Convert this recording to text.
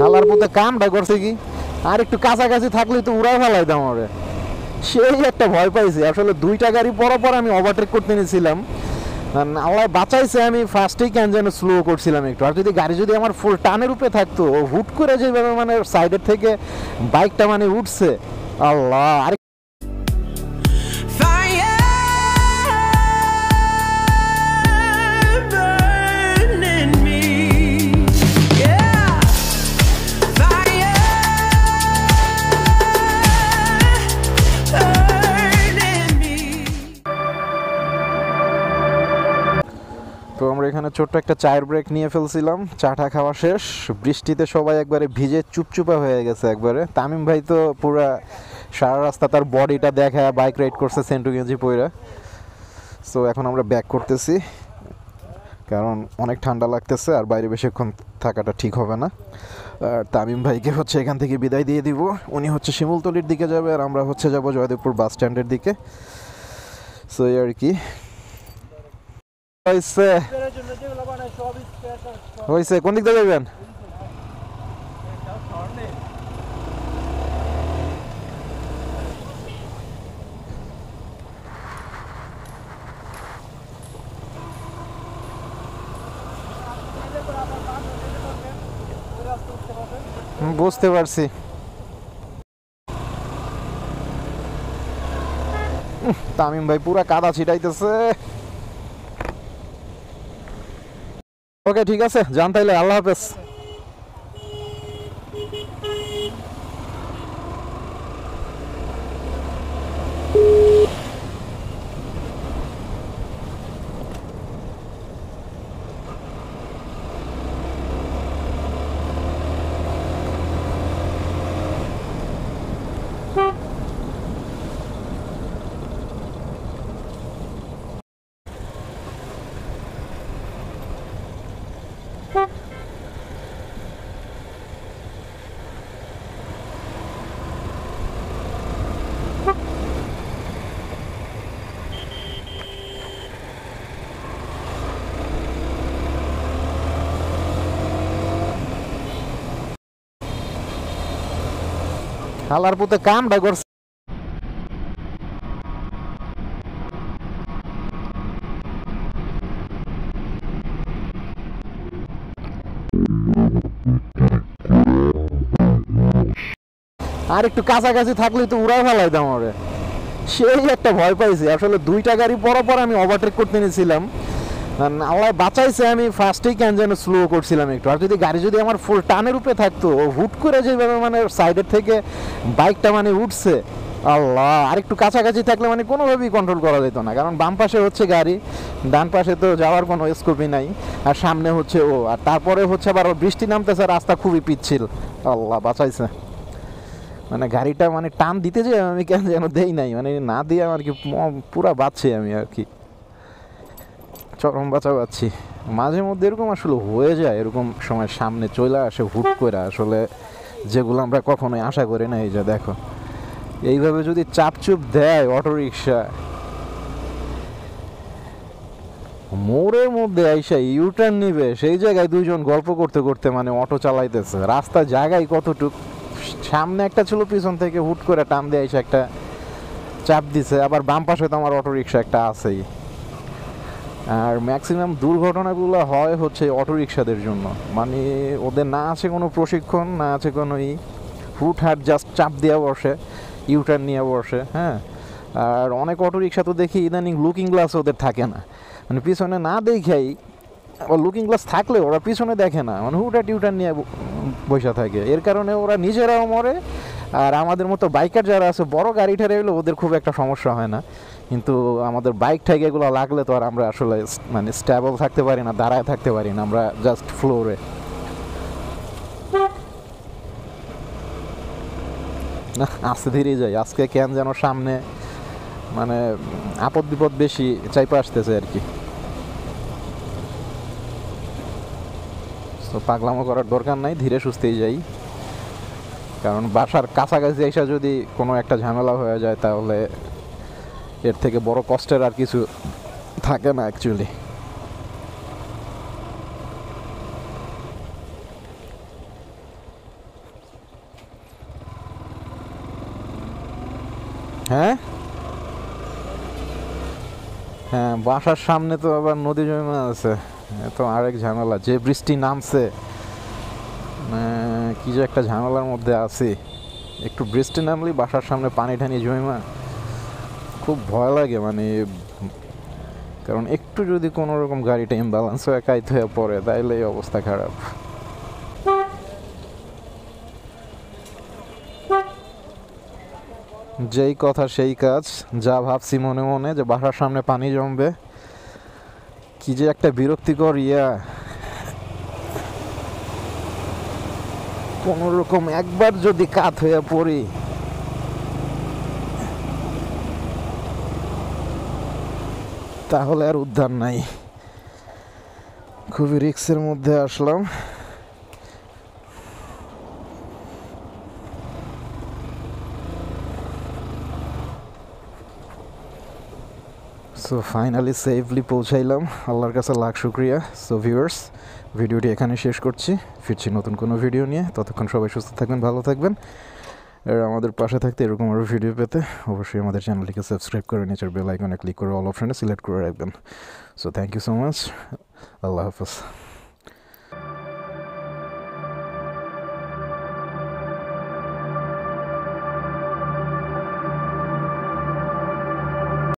হালার পথে কামটা করছে কি আর একটু কাছাকাছি থাকলে তো উড়াই ফেলাই দাম ওরে, সেই একটা ভয় পাইছি আসলে। দুইটা গাড়ি পর আমি ওভারটেক করতে নিয়েছিলাম, আল্লাহ বাঁচাইছে, আমি ফার্স্টেই কেন যেন স্লো করছিলাম একটু। আর যদি গাড়ি যদি আমার ফুল টানের উপরে থাকতো, হুট করে যেভাবে মানে সাইডের থেকে বাইকটা মানে উঠছে, আল্লাহ। আর তো আমরা এখানে ছোট্ট একটা চায়ের ব্রেক নিয়ে ফেলছিলাম, চাটা খাওয়া শেষ। বৃষ্টিতে সবাই একবারে ভিজে চুপচুপা হয়ে গেছে একবারে। তামিম ভাই তো পুরা সারা রাস্তা তার বডিটা দেখায় বাইক রাইড করছে সেন্টু গেঞ্জি পইরা। সো এখন আমরা ব্যাক করতেছি, কারণ অনেক ঠান্ডা লাগতেছে আর বাইরে বেশিক্ষণ থাকাটা ঠিক হবে না। আর তামিম ভাইকে হচ্ছে এখান থেকে বিদায় দিয়ে দিব, উনি হচ্ছে শিমুলতলির দিকে যাবে আর আমরা হচ্ছে যাব জয়দেবপুর বাস স্ট্যান্ডের দিকে। সো এই আর কি হয়েছে। কোন দিক দিয়ে যাবেন? বুঝতে পারছি। তামিম ভাই পুরা কাদা ছিটাইতেছে। ওকে ঠিক আছে, যান তাইলে, আল্লাহ হাফেজ। হালার পথে কামটা করছে। আর একটু কাছাকাছি থাকলে তো উড়াই ফেলাই দাম ওরে, সেই একটা ভয় পাইছি আসলে। দুইটা গাড়ি পর আমি ওভারটেক করতে নিয়েছিলাম, আল্লাহ বাঁচাইছে, আমি ফার্স্টেই কেন যেন স্লো করছিলাম একটু। আর যদি গাড়ি যদি আমার ফুল টানের উপরে থাকতো, হুট করে যেভাবে মানে সাইডের থেকে বাইকটা মানে উঠছে, আল্লাহ। আর একটু কাছাকাছি থাকলে মানে কোনোভাবেই কন্ট্রোল করা যেত না, কারণ বাম পাশে হচ্ছে গাড়ি, ডান পাশে তো যাওয়ার কোনো স্কোপই নাই, আর সামনে হচ্ছে ও, আর তারপরে হচ্ছে আবার বৃষ্টি নামতেছে, রাস্তা খুবই পিচ্ছিল। আল্লাহ বাঁচাইছে, মানে গাড়িটা মানে টান দিতে যে আমি কেন যেন দেই নাই, মানে না দিয়ে আর কি পুরা বাঁচছি আমি আর কি, চরম বাঁচা পাচ্ছি। মাঝে মধ্যে এরকম আসলে হয়ে যায়, এরকম সময় সামনে চলে আসে হুট করে, আসলে যেগুলো আমরা কখনোই আশা করি না। এই যে দেখো, এইভাবে যদি চাপচুপ দেয় অটোরিকশা, মোড়ের মধ্যে আইসা ইউটার্ন নিবে, সেই জায়গায় দুইজন গল্প করতে করতে মানে অটো চালাইতেছে। রাস্তা জায়গায় কতটুক, সামনে একটা ছিল, পিছন থেকে হুট করে টান দিয়ে আইসা একটা চাপ দিছে। আবার বাম পাশে তো আমার অটোরিকশা একটা আছেই। আর ম্যাক্সিমাম দুর্ঘটনাগুলো হয় হচ্ছে অটোরিকশাদের জন্য, মানে ওদের না আছে কোনো প্রশিক্ষণ, না আছে কোনো হুটহাট জাস্ট চাপ দিয়ে বসে, ইউটার্ন নিয়ে বসে। হ্যাঁ, আর অনেক অটোরিকশা তো দেখি ইদানিং লুকিং গ্লাস ওদের থাকে না, মানে পিছনে না দেখেই, ও লুকিং গ্লাস থাকলে ওরা পিছনে দেখে না, মানে হুটহাট ইউটার্ন নিয়ে বসে থাকে। এর কারণে ওরা নিজেরাও মরে, আর আমাদের মতো বাইকার যারা আছে বড় গাড়ি ঠাড়ি হলে ওদের খুব একটা সমস্যা হয় না, কিন্তু আমাদের বাইক ঠাইক এগুলো লাগলে তো আর আমরা আসলে মানে স্টেবল থাকতে পারি না, দাঁড়ায় থাকতে পারি না, আমরা জাস্ট ফ্লোরে। না আস্তে ধীরে যাই, আজকে কেন যেন সামনে মানে আপদ বিপদ বেশি চাইপা আসতেছে আর কি। তো পাগলামো করার দরকার নাই, ধীরে সুস্থেই যাই, কারণ বাসার কাছাকাছি এসে যদি কোনো একটা ঝামেলা হয়ে যায় তাহলে এর থেকে বড় কষ্টের আর কিছু থাকে না অ্যাকচুয়ালি। হ্যাঁ হ্যাঁ, বাসার সামনে তো আবার নদী জমে আছে, এ তো আরেক ঝামেলা। যে বৃষ্টি নামছে, কি যে একটা ঝামেলার মধ্যে আছি। একটু বৃষ্টি নামলেই বাসার সামনে পানি ঠানি জমা, খুব ভয় লাগে মানে। কারণ একটু যদি কোনো রকম গাড়িটা ইমব্যালেন্স হয়ে কাইত হয়ে পড়ে, তাইলে এই অবস্থা খারাপ। যেই কথা সেই কাজ, যা ভাবছি মনে মনে যে বাসার সামনে পানি জমবে, কি যে একটা বিরক্তিকর কোনো রকম একবার যদি কাত হয়ে পড়ি, তাহলে আর উদ্ধার নাই। খুবই রিস্কের মধ্যে আসলাম। সো ফাইনালি সেফলি পৌঁছাইলাম, আল্লাহর কাছে লাখ শুক্রিয়া। সো ভিউয়ার্স, ভিডিওটি এখানে শেষ করছি, ফিরছি নতুন কোনো ভিডিও নিয়ে। ততক্ষণ সবাই সুস্থ থাকবেন, ভালো থাকবেন। আর আমাদের পাশে থাকতে, এরকম আরও ভিডিও পেতে অবশ্যই আমাদের চ্যানেলটিকে সাবস্ক্রাইব করে নিচের বেল আইকনে ক্লিক করে অল অপশনে সিলেক্ট করে রাখবেন। So thank you so much, আল্লাহ হাফেজ।